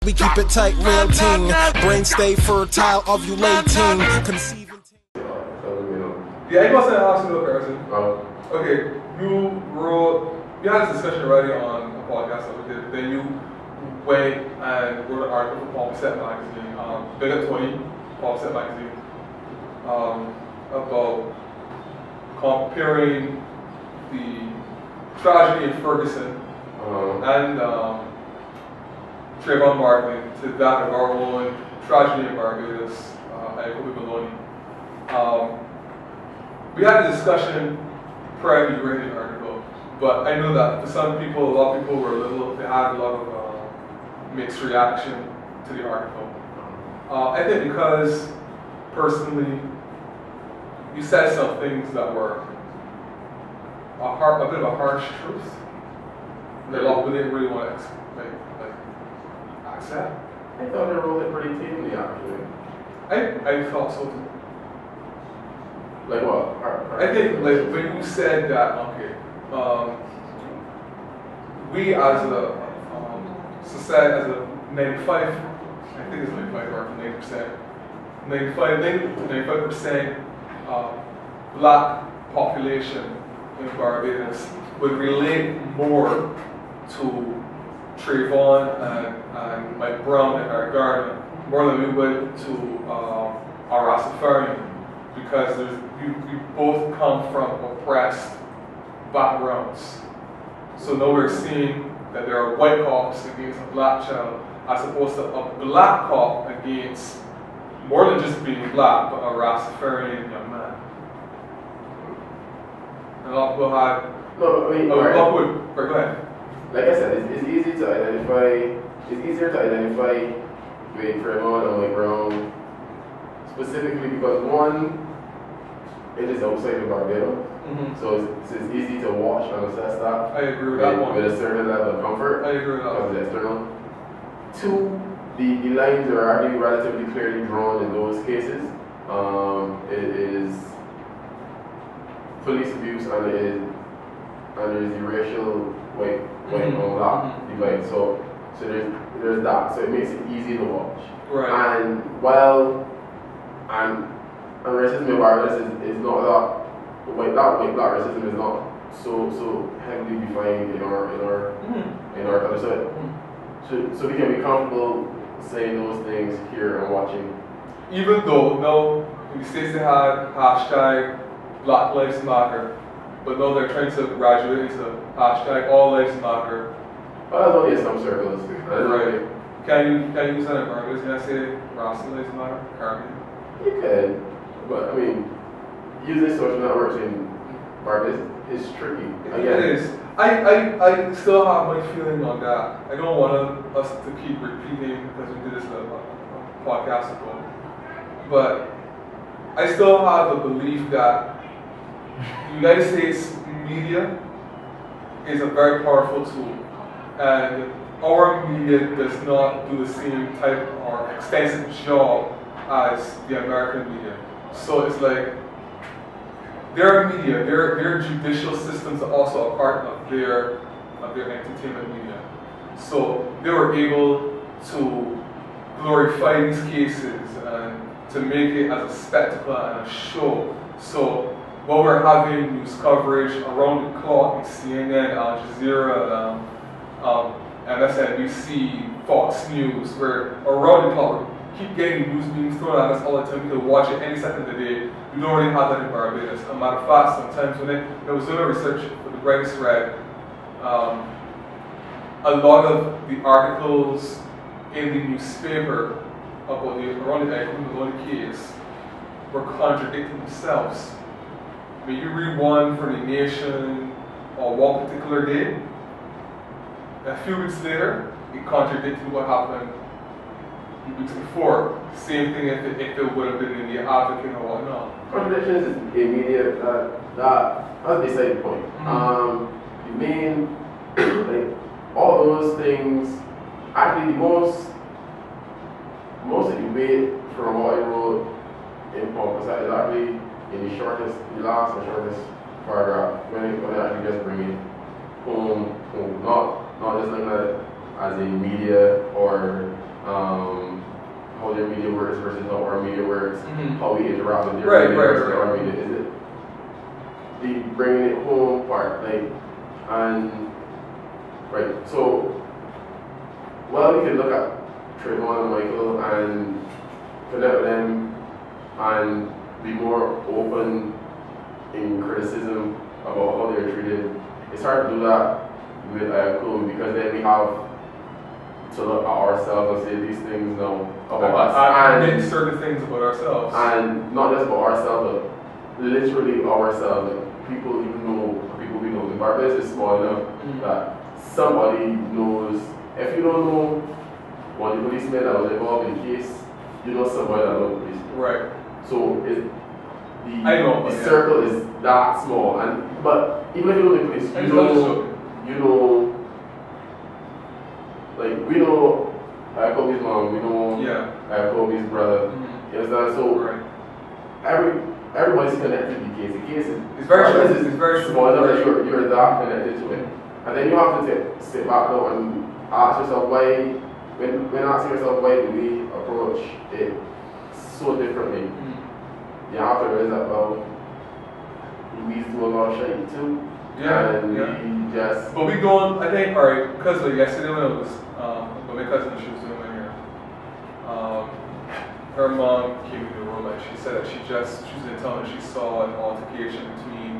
We keep it tight, real ting. Brain stay fertile, ovulating, conceiving. Yeah, I was going to ask you a question. Okay, you had this discussion already on a podcast that we did. Then you went and wrote an article for Pompasette magazine, Big Up 20, Pompasette magazine, about comparing the tragedy in Ferguson and Trayvon Martin to that of our own tragedy in Barbados at Kobe Maloney. We had a discussion prior to writing the article, but I know that for some people, a lot of people they had a lot of mixed reaction to the article. I think because, personally, you said some things that were a bit of a harsh truth that a lot of people didn't really want to accept. I thought they wrote it pretty tamely, actually. I thought so too. Like what? I think like when you said that, okay, we as a society, as a 95, I think it's 95 or 90%, 95% black population in Barbados would relate more to Trayvon and Mike Brown and Eric Garner more than we would to our Rastafarian, because you both come from oppressed backgrounds. So now we're seeing that there are white cops against a black child as opposed to a black cop against more than just being black, but a Rastafarian young man. And a lot of people had. No, I mean, go ahead. Like I said, it's easy to identify. It's easier to identify with Trayvon and Mike Brown specifically because one, it is outside of Barbados, so it's easy to watch and assess that. I agree with that one. With a certain level of comfort. I agree with that. Because it's external. Two, the lines are already relatively clearly drawn in those cases. It is police abuse and it is the racial white on black divide. So there's that. So it makes it easy to watch. Right. And while and racism in Barbados is not that white black racism is not so heavily defined in our culture. So we can be comfortable saying those things here and watching. Even though now in the States they had hashtag Black Lives Matter, but now they're trying to graduate into hashtag All Lives Matter. Well, that's only in some circles. Right. Can you use that in Barbados? Can I say Rasta Lives Matter? You could, but I mean, using social networks in Barbados is tricky. It is. I still have my feeling on that. I don't want us to keep repeating because we did this a podcast ago. But I still have the belief that the United States media is a very powerful tool. And our media does not do the same type or extensive job as the American media. So it's like their media, their judicial systems are also a part of their entertainment media. So they were able to glorify these cases and to make it as a spectacle and a show. So while we're having news coverage around the clock in CNN, Al Jazeera, MSNBC, Fox News, where around the clock we keep getting news being thrown at us all the time. We can watch it any second of the day. We don't really have that in Barbados. As a matter of fact, sometimes when I was doing research for the Brightest read, a lot of the articles in the newspaper about around the Maloney case were contradicting themselves. I mean, you read one for the Nation on one particular day, a few weeks later, it contradicted what happened weeks before. Same thing if it would have been in the Advocate or whatnot. Contradictions is immediate. That's beside the point. You mean like all those things? Actually, the most debate from what I wrote in Pompasette is actually in the last and shortest paragraph when I actually just bring it home, not just looking at it as a media or words versus how our media works, how we interact with Right, media right, versus right. our media. Is it the bringing it home part, like, and right? So, well, we can look at Trayvon and Michael and connect with them and be more open in criticism about how they're treated. It's hard to do that with Kobe because then we have to look at ourselves and say these things now about us. And admit certain things about ourselves. And not just about ourselves, but literally ourselves. Like people we know. The Barbados is small enough that somebody knows. If you don't know one of the policemen that was involved in the case, you know somebody that knows the policeman. Right. So the circle is that small, but even if you know the police, you know, like we know Kobe's mom, we know Kobe's brother. You understand? So everybody's connected to the case. The case is very small enough that you're that connected to it, and then you have to sit back now and ask yourself why. When asking yourself why do we approach it so differently, you have to realize that we do a lot of shit too. We just. But we don't. I think alright because like yesterday when I was when my cousin she was doing my hair, her mom came into the room and she said that she was in town and she saw an altercation between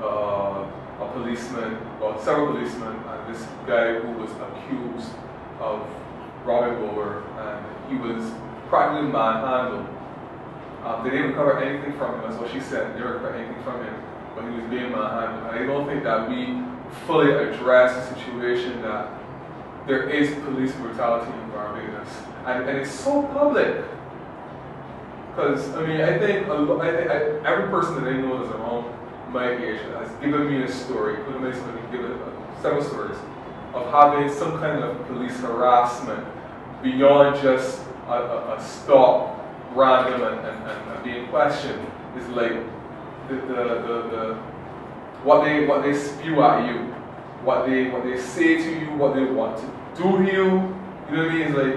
a policeman, well several policemen, and this guy who was accused of robbing over, and he was practically manhandled. They didn't recover anything from him, that's what she said. They didn't recover anything from him, but he was being manhandled. And I don't think that we fully address the situation that there is police brutality in Barbados, and it's so public. Because I mean, I think every person that I know that's around my age has given me a story, including somebody given several stories of having some kind of police harassment beyond just a stop, random and being questioned. Is like what they spew at you, what they say to you, what they want to do to you. You know what I mean? It's like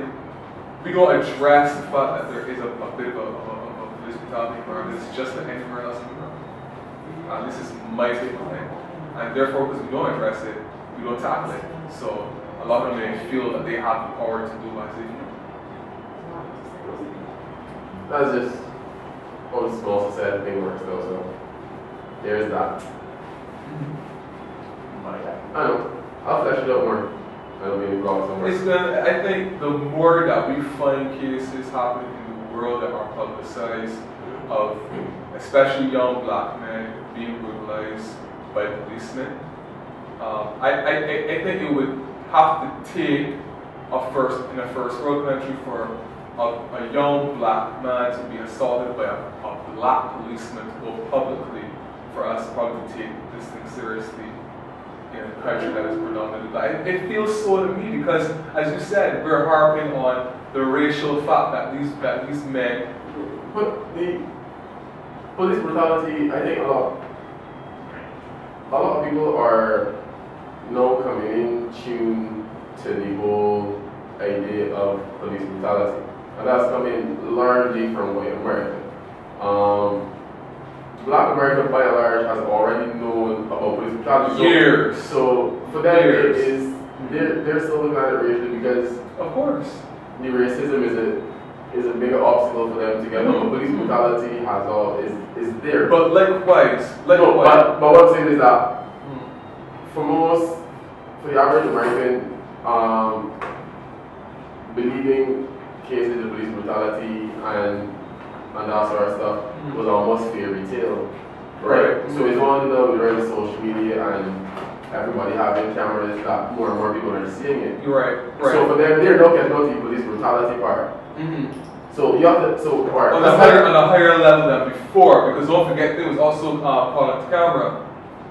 we don't address the fact that there is a bit of a police brutality environment. It's just like anywhere else in the world. And this is my take on it. And therefore, because we don't address it, we don't tackle it. So a lot of them may feel that they have the power to do as they feel. That's just how the small society thing works though, so there's that. I know. I'll flesh it out more. That'll be involved somewhere. I think the more that we find cases happening in the world that are publicized of especially young black men being brutalized by policemen, I think it would have to take in a first world country for a young black man to be assaulted by a black policeman to go publicly for us to probably take this thing seriously in a country that is predominantly black. It feels so to me because, as you said, we're harping on the racial fact that these men. But the police brutality, I think a lot of people are now coming in tune to the whole idea of police brutality. And that's coming largely from white America. Black America, by and large, has already known about police brutality. Years. So for them, they're still looking at it racially because, of course, the racism is a bigger obstacle for them to get over. Police brutality is there. But likewise. But what I'm saying is that for the average American, believing cases of police brutality and that sort of stuff was almost fairy tale, right? So it's on now with the social media and everybody having cameras that more and more people are seeing it. Right. So for them, they're not getting the police brutality part. So you have to on a higher level than before, because don't forget there was also caught on camera.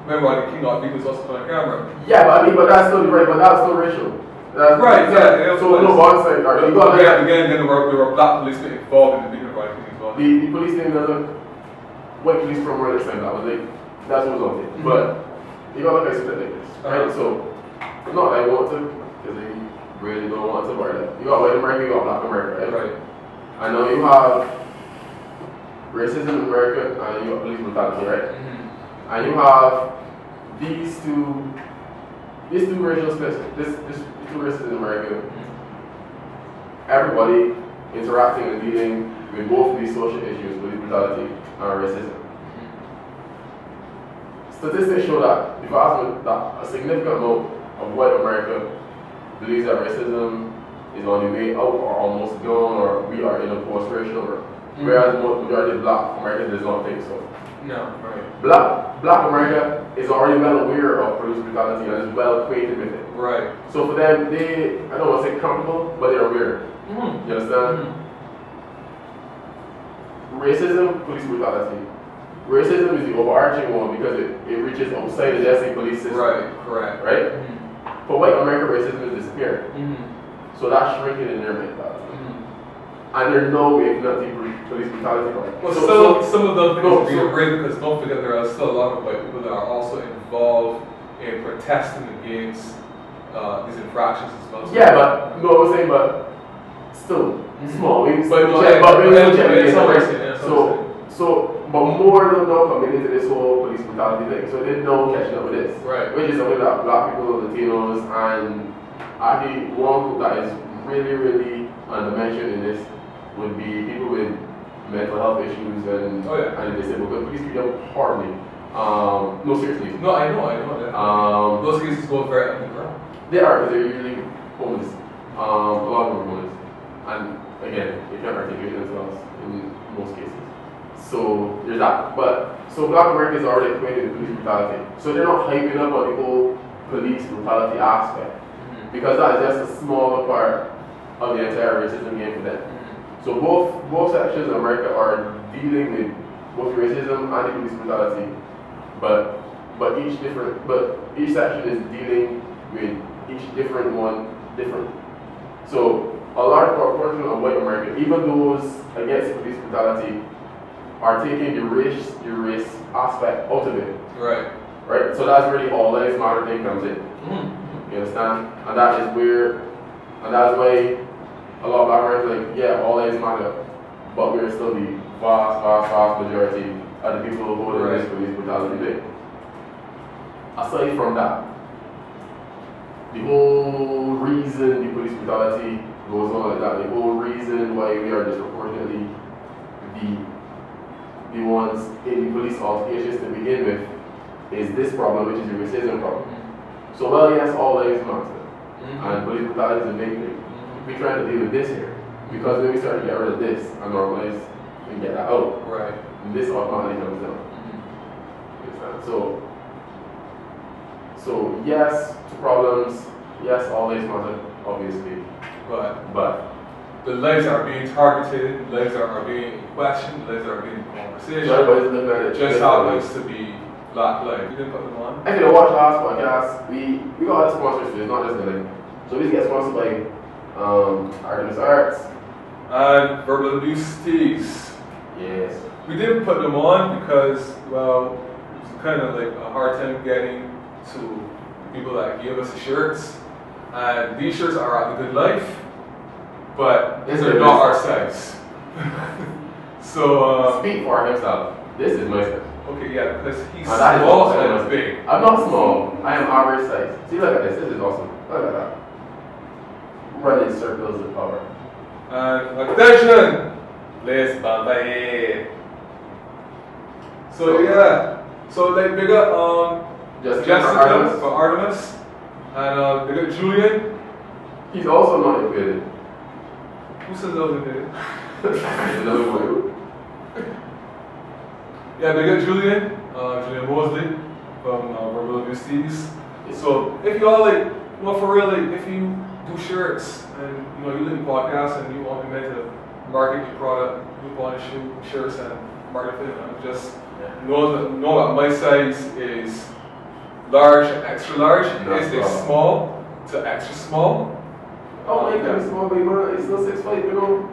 Remember the King of was also caught on camera. Yeah, but that's still right. But that's still racial. That's right. Yeah. So no one side. Again, there were black policemen involved in the bigger fight as well. The police thing doesn't. White police from where they that was like that's what was on it. But you gotta look at it like this, right? So not that I want to, because they really don't want to, but you got white America, you got black America, right? I know you have racism in America and you have police brutality, right? Mm-hmm. And you have these two racial spaces, these two races in America. Mm-hmm. Everybody interacting and dealing with both of these social issues, police brutality and racism. Mm-hmm. Statistics show that if I ask me that a significant amount of white America believes that racism is on the way out or almost gone, or we are in a post-racial world. Mm-hmm. Whereas the majority of black Americans does not think so. No, right. Black America is already well aware of police brutality and is well acquainted with it. Right. So for them, I don't want to say comfortable, but they're aware. Mm-hmm. You understand? Mm-hmm. Racism, police brutality. Racism is the overarching one because it reaches outside the just police system. Right, correct. Right? Mm-hmm. For white America, racism is disappearing. Mm-hmm. So that's shrinking in their mentality. Mm-hmm. And there's no way not police brutality. Well, some of them things are great because don't forget there are still a lot of white people that are also involved in protesting against these infractions as well. So yeah, but no, I was saying, but still small. But more than not coming into this whole police brutality thing. So there's no catching up with this. Right. Which is something that black people, Latinos, and I think one group that is really, really undermentioned in this would be people with mental health issues and disabled. But police treat them horribly. No, seriously. No, I know that. Those cases go very underground. They are, because they're usually homeless. A lot of them are homeless. And again, they can't articulate themselves in most cases. So there's that. But so black America is already acquainted with police brutality. So they're not hyping up on the whole police brutality aspect. Mm-hmm. Because that is just a smaller part of the entire racism game for them. Mm-hmm. So both sections of America are dealing with both racism and the police brutality. But each section is dealing with each different one different. So a large proportion of white America, even those against police brutality, are taking the race aspect out of it. Right. Right? So that's really all lives matter thing comes in. Mm-hmm. You understand? And that's why a lot of black Americans are like, yeah, all lives matter. But we're still the vast majority of the people who voted against police brutality thing. Aside from that, the whole reason the police brutality goes on like that, the whole reason why we are disproportionately the ones in the police altercations to begin with is this problem, which is the racism problem. Mm-hmm. So, well, yes, all lives matter. Mm-hmm. And police brutality is a big thing. Mm-hmm. We're trying to deal with this here. Because when we start to get rid of this and normalize and get that out, right, this automatically comes down. Mm-hmm. So yes to problems, yes, all lives matter, obviously. But the lives are being targeted, the lives are being questioned, the lives are being conversation. It just happens to be black lives. You didn't put them on? Actually, I watched last podcast. We got other sponsors, it's not just the so we get sponsored by Artemis Arts and Verbal Abuse Tees. Yes. We didn't put them on because, well, it was kind of like a hard time getting to people that gave us the shirts. And these shirts are at the Good Life, but they're not our size. So speak for himself. This is my size. Okay, yeah, because he's small and big. I'm not small. I am average size. See, look at this. This is awesome. Look at that. Running circles of power. And attention, let's band. So yeah, so like big up Jessica for Artemis, and big up Julian. He's also not included. Who says that was included? Another boy. Yeah, big up Julian Mosley from Verbal Abuse Tees. So if y'all like, for real, like if you do shirts and you listen to podcasts and you want me to market your product, you want to shoot shirts and market it, just know that my size is large and extra large. Is they small to extra small? Oh my god, small baby, it's still 6'5", you know.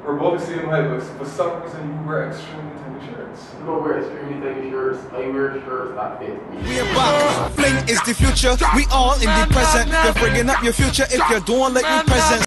We're both the same height, but for some reason you wear extremely tiny shirts. I don't wear extremely tiny shirts. I wear shirts that fit me. We about fling is the future. We all in the present. We're bringing up your future if you're doing like we present.